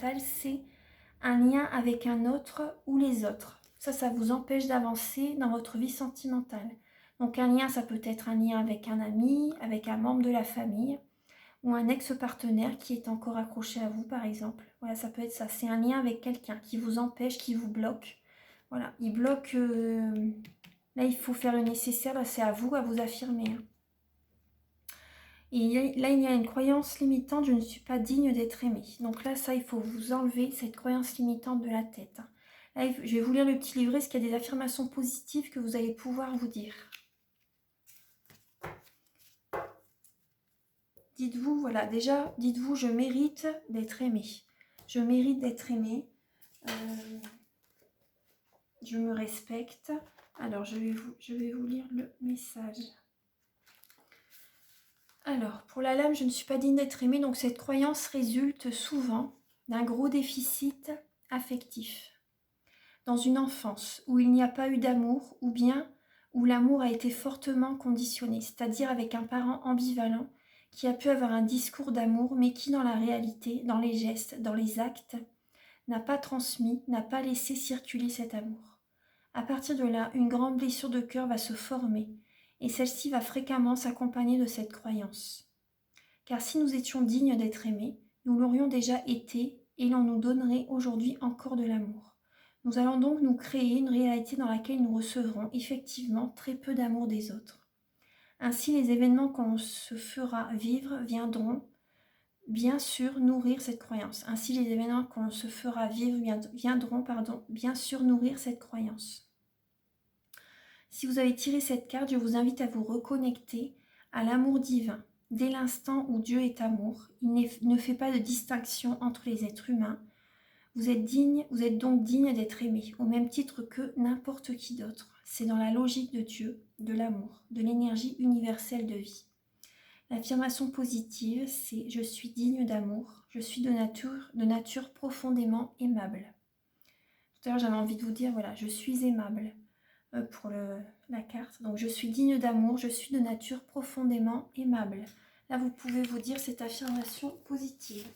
sentimentale, c'est un lien avec un autre ou les autres. Ça vous empêche d'avancer dans votre vie sentimentale. Donc un lien, ça peut être un lien avec un ami, avec un membre de la famille, ou un ex-partenaire qui est encore accroché à vous, par exemple. Voilà, ça peut être ça. C'est un lien avec quelqu'un qui vous empêche, qui vous bloque. Voilà, il bloque... Là, il faut faire le nécessaire. Là, c'est à vous affirmer. Hein. Et là, il y a une croyance limitante, je ne suis pas digne d'être aimée. Donc là, ça, il faut vous enlever cette croyance limitante de la tête. Là, je vais vous lire le petit livret, parce qu'il y a des affirmations positives que vous allez pouvoir vous dire. Dites-vous, voilà, déjà, dites-vous, je mérite d'être aimée. Je mérite d'être aimée. Je me respecte. Alors, je vais vous lire le message. Alors, pour la lame, je ne suis pas digne d'être aimée. Donc, cette croyance résulte souvent d'un gros déficit affectif. Dans une enfance où il n'y a pas eu d'amour, ou bien où l'amour a été fortement conditionné, c'est-à-dire avec un parent ambivalent qui a pu avoir un discours d'amour, mais qui dans la réalité, dans les gestes, dans les actes, n'a pas transmis, n'a pas laissé circuler cet amour. À partir de là, une grande blessure de cœur va se former, et celle-ci va fréquemment s'accompagner de cette croyance. Car si nous étions dignes d'être aimés, nous l'aurions déjà été, et l'on nous donnerait aujourd'hui encore de l'amour. Nous allons donc nous créer une réalité dans laquelle nous recevrons effectivement très peu d'amour des autres. Ainsi, les événements qu'on se fera vivre viendront bien sûr nourrir cette croyance. Ainsi, les événements qu'on se fera vivre viendront bien sûr nourrir cette croyance. Si vous avez tiré cette carte, je vous invite à vous reconnecter à l'amour divin. Dès l'instant où Dieu est amour, il ne fait pas de distinction entre les êtres humains. Vous êtes donc digne d'être aimé, au même titre que n'importe qui d'autre. C'est dans la logique de Dieu, de l'amour, de l'énergie universelle de vie. L'affirmation positive, c'est « je suis digne d'amour, je suis de nature profondément aimable ». Tout à l'heure, j'avais envie de vous dire, voilà, je suis aimable pour la carte. Donc, je suis digne d'amour, je suis de nature profondément aimable. Là, vous pouvez vous dire cette affirmation positive.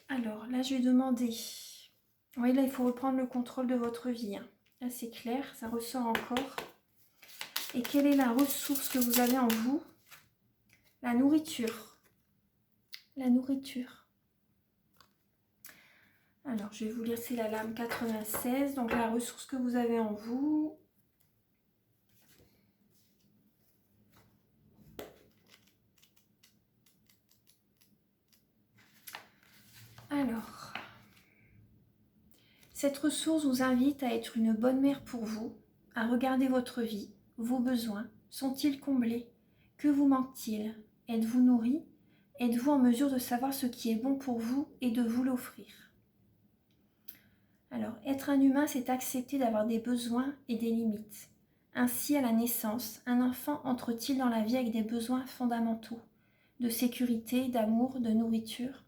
Alors, là, je vais demander... Oui, là, il faut reprendre le contrôle de votre vie. Hein. Là, c'est clair, ça ressort encore. Et quelle est la ressource que vous avez en vous? La nourriture. La nourriture. Alors, je vais vous lire, c'est la lame 96. Donc, la ressource que vous avez en vous... Alors, cette ressource vous invite à être une bonne mère pour vous, à regarder votre vie, vos besoins. Sont-ils comblés? Que vous manque-t-il? Êtes-vous nourri? Êtes-vous en mesure de savoir ce qui est bon pour vous et de vous l'offrir? Alors, être un humain, c'est accepter d'avoir des besoins et des limites. Ainsi, à la naissance, un enfant entre-t-il dans la vie avec des besoins fondamentaux, de sécurité, d'amour, de nourriture?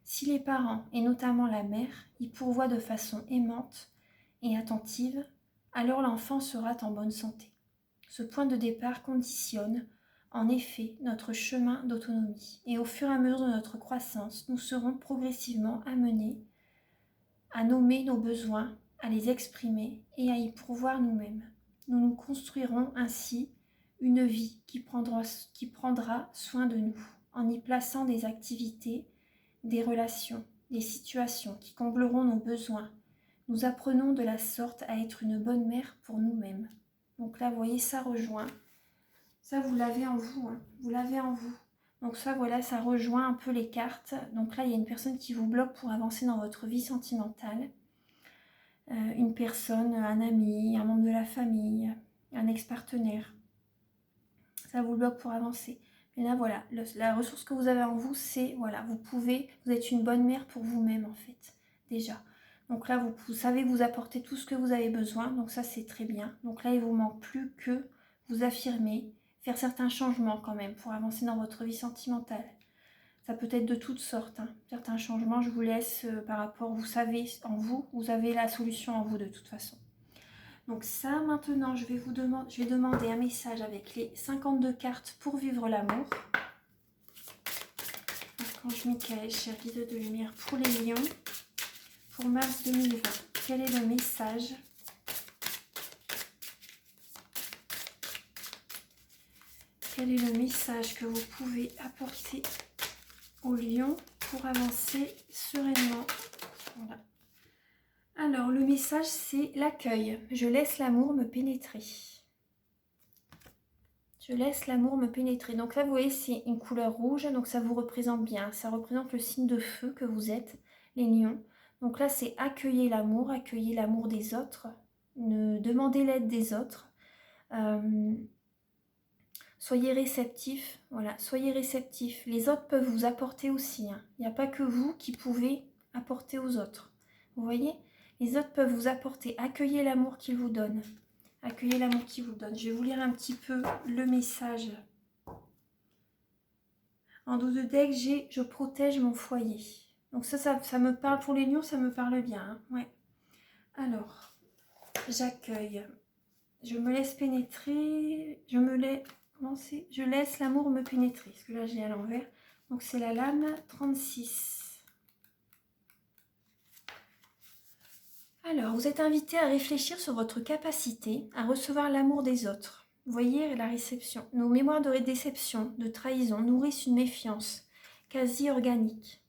Si les parents, et notamment la mère, y pourvoient de façon aimante et attentive, alors l'enfant sera en bonne santé. Ce point de départ conditionne, en effet, notre chemin d'autonomie. Et au fur et à mesure de notre croissance, nous serons progressivement amenés à nommer nos besoins, à les exprimer et à y pourvoir nous-mêmes. Nous nous construirons ainsi une vie qui prendra soin de nous, en y plaçant des activités, des relations, des situations qui combleront nos besoins. Nous apprenons de la sorte à être une bonne mère pour nous-mêmes. Donc là, vous voyez, ça rejoint. Ça, vous l'avez en vous. Hein. Vous l'avez en vous. Donc ça, voilà, ça rejoint un peu les cartes. Donc là, il y a une personne qui vous bloque pour avancer dans votre vie sentimentale. Une personne, un ami, un membre de la famille, un ex-partenaire. Ça vous bloque pour avancer. Et là, voilà, la ressource que vous avez en vous, c'est, voilà, vous êtes une bonne mère pour vous-même, en fait, déjà. Donc là, vous savez vous apporter tout ce que vous avez besoin, donc ça, c'est très bien. Donc là, il ne vous manque plus que vous affirmer, faire certains changements quand même pour avancer dans votre vie sentimentale. Ça peut être de toutes sortes, hein. Certains changements, je vous laisse par rapport, vous savez en vous, vous avez la solution en vous de toute façon. Donc ça, maintenant, je vais demander un message avec les 52 cartes pour vivre l'amour. Archange Michael, chère guide de lumière pour les lions. pour mars 2020. Quel est le message? Quel est le message que vous pouvez apporter au lion pour avancer sereinement? Voilà. Alors, le message, c'est l'accueil. Je laisse l'amour me pénétrer. Je laisse l'amour me pénétrer. Donc là, vous voyez, c'est une couleur rouge, donc ça vous représente bien. Ça représente le signe de feu que vous êtes, les lions. Donc là, c'est accueillir l'amour des autres. Ne demandez l'aide des autres. Soyez réceptifs, voilà, soyez réceptifs. Les autres peuvent vous apporter aussi. Hein. Il n'y a pas que vous qui pouvez apporter aux autres. Vous voyez? Les autres peuvent vous apporter. Accueillez l'amour qu'ils vous donnent. Accueillez l'amour qu'ils vous donnent. Je vais vous lire un petit peu le message. En dos de deck, j'ai « Je protège mon foyer ». Donc ça me parle pour les lions, ça me parle bien. Hein. Ouais. Alors, j'accueille. Je me laisse pénétrer. Je laisse l'amour me pénétrer. Parce que là, j'ai à l'envers. Donc, c'est la lame 36. Alors, vous êtes invité à réfléchir sur votre capacité à recevoir l'amour des autres. Vous voyez la réception. Nos mémoires de déception, de trahison nourrissent une méfiance quasi organique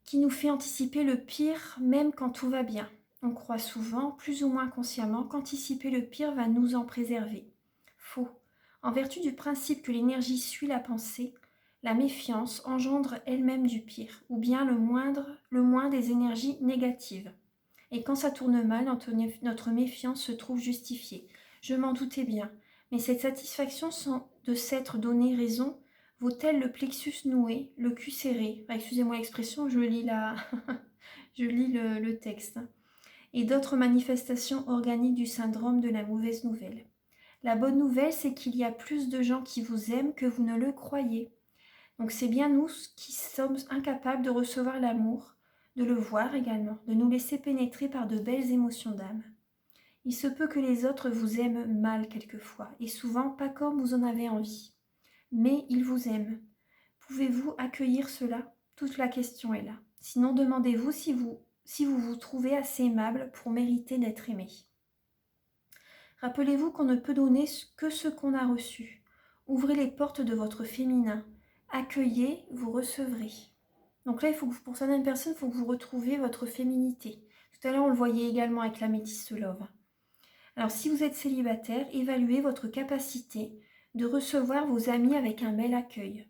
qui nous fait anticiper le pire même quand tout va bien. On croit souvent, plus ou moins consciemment, qu'anticiper le pire va nous en préserver. Faux. En vertu du principe que l'énergie suit la pensée, la méfiance engendre elle-même du pire, ou bien le moins des énergies négatives. Et quand ça tourne mal, notre méfiance se trouve justifiée. Je m'en doutais bien, mais cette satisfaction de s'être donné raison vaut-elle le plexus noué, le cul serré? Excusez-moi l'expression, je lis le texte. Et d'autres manifestations organiques du syndrome de la mauvaise nouvelle. La bonne nouvelle, c'est qu'il y a plus de gens qui vous aiment que vous ne le croyez. Donc c'est bien nous qui sommes incapables de recevoir l'amour, de le voir également, de nous laisser pénétrer par de belles émotions d'âme. Il se peut que les autres vous aiment mal quelquefois, et souvent pas comme vous en avez envie. Mais ils vous aiment. Pouvez-vous accueillir cela? Toute la question est là. Sinon, demandez-vous si vous vous trouvez assez aimable pour mériter d'être aimé. Rappelez-vous qu'on ne peut donner que ce qu'on a reçu. Ouvrez les portes de votre féminin. Accueillez, vous recevrez. Donc là, pour certaines personnes, il faut que vous retrouviez votre féminité. Tout à l'heure, on le voyait également avec la métisse love. Alors, si vous êtes célibataire, évaluez votre capacité de recevoir vos amis avec un bel accueil.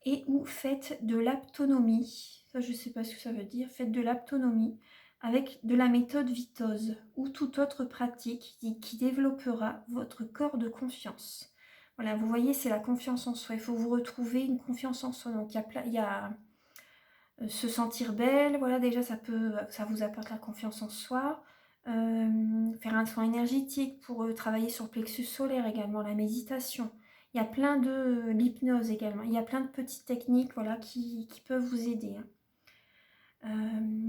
Et ou faites de l'aptonomie. Ça, je ne sais pas ce que ça veut dire. Faites de l'aptonomie avec de la méthode Vitose ou toute autre pratique qui développera votre corps de confiance. Voilà, vous voyez, c'est la confiance en soi. Il faut vous retrouver une confiance en soi. Donc, il y a se sentir belle. Voilà, déjà, ça vous apporte la confiance en soi. Faire un soin énergétique pour travailler sur le plexus solaire également, la méditation. Il y a plein de l'hypnose également. Il y a plein de petites techniques voilà, qui peuvent vous aider.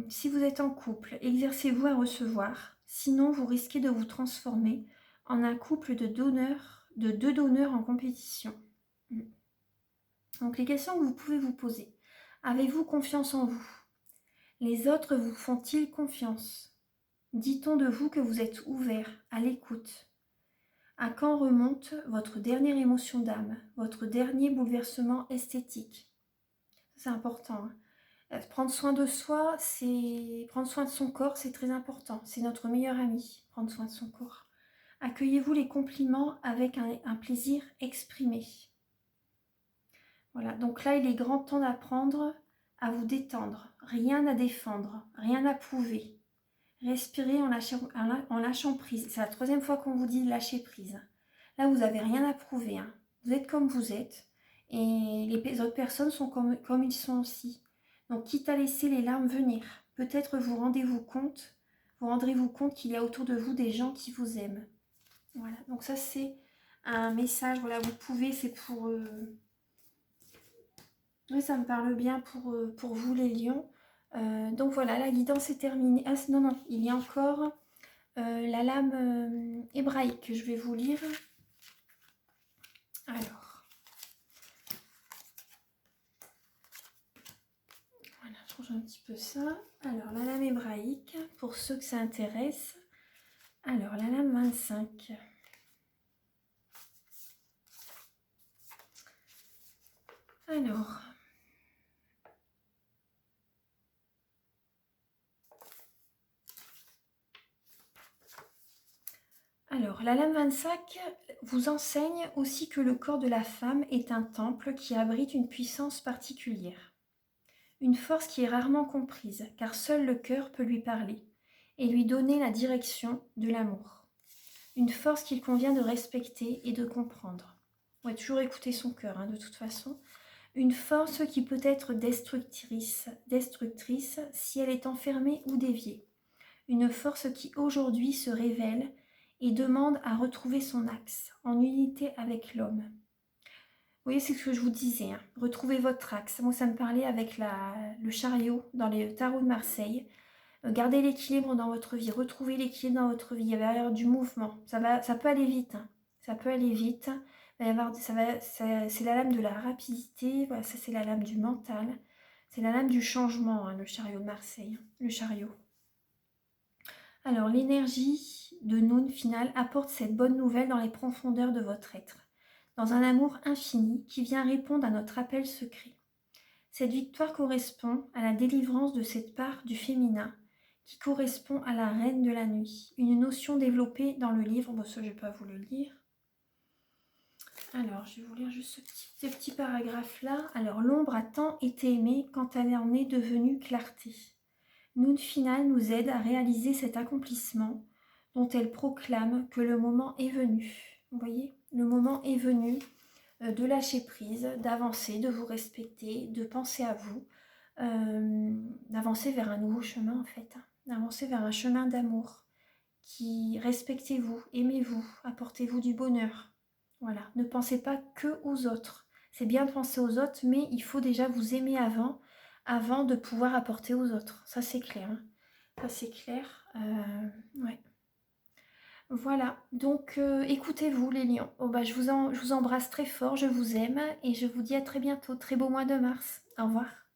Si vous êtes en couple, exercez-vous à recevoir. Sinon, vous risquez de vous transformer en un couple de deux donneurs en compétition. Donc, les questions que vous pouvez vous poser. Avez-vous confiance en vous? Les autres vous font-ils confiance? Dit-on de vous que vous êtes ouvert, à l'écoute? À quand remonte votre dernière émotion d'âme, votre dernier bouleversement esthétique? C'est important. Hein. Prendre soin de soi, prendre soin de son corps, c'est très important. C'est notre meilleur ami, prendre soin de son corps. Accueillez-vous les compliments avec un plaisir exprimé. Voilà, donc là, il est grand temps d'apprendre à vous détendre. Rien à défendre, rien à prouver. Respirez en lâchant prise. C'est la troisième fois qu'on vous dit de lâcher prise. Là, vous n'avez rien à prouver. Hein. Vous êtes comme vous êtes. Et les autres personnes sont comme ils sont aussi. Donc, quitte à laisser les larmes venir, peut-être vous rendrez-vous compte qu'il y a autour de vous des gens qui vous aiment. Voilà. Donc, ça, c'est un message. Voilà, vous pouvez, c'est pour... Oui, ça me parle bien pour vous, les lions. Donc voilà, la guidance est terminée. Ah non, il y a encore la lame hébraïque que je vais vous lire. Alors, voilà, je change un petit peu ça. Alors, la lame hébraïque, pour ceux que ça intéresse. Alors, la lame 25. Alors, la lame 25 vous enseigne aussi que le corps de la femme est un temple qui abrite une puissance particulière. Une force qui est rarement comprise, car seul le cœur peut lui parler et lui donner la direction de l'amour. Une force qu'il convient de respecter et de comprendre. On va toujours écouter son cœur, de toute façon. Une force qui peut être destructrice si elle est enfermée ou déviée. Une force qui aujourd'hui se révèle et demande à retrouver son axe, en unité avec l'homme. Vous voyez, c'est ce que je vous disais, retrouvez votre axe. Moi, ça me parlait avec le chariot dans les tarots de Marseille. Gardez l'équilibre dans votre vie, retrouvez l'équilibre dans votre vie. Il va y avoir du mouvement, ça peut aller vite. Ça peut aller vite. Il va y avoir, c'est la lame de la rapidité, voilà, ça c'est la lame du mental. C'est la lame du changement, le chariot de Marseille, le chariot. Alors, l'énergie de Noun finale apporte cette bonne nouvelle dans les profondeurs de votre être, dans un amour infini qui vient répondre à notre appel secret. Cette victoire correspond à la délivrance de cette part du féminin qui correspond à la reine de la nuit, une notion développée dans le livre, bon ça je ne vais pas vous le lire. Alors, je vais vous lire juste ce petit paragraphe-là. Alors, l'ombre a tant été aimée quand elle en est devenue clarté. Noun finale nous aide à réaliser cet accomplissement dont elle proclame que le moment est venu. Vous voyez, le moment est venu de lâcher prise, d'avancer, de vous respecter, de penser à vous, d'avancer vers un nouveau chemin en fait, d'avancer vers un chemin d'amour. Qui respectez-vous, aimez-vous, apportez-vous du bonheur. Voilà, ne pensez pas que aux autres. C'est bien de penser aux autres, mais il faut déjà vous aimer avant de pouvoir apporter aux autres. Ça, c'est clair. Ça, c'est clair. Ouais. Voilà, donc écoutez-vous les lions. Oh, je vous embrasse très fort, je vous aime et je vous dis à très bientôt. Très beau mois de mars. Au revoir.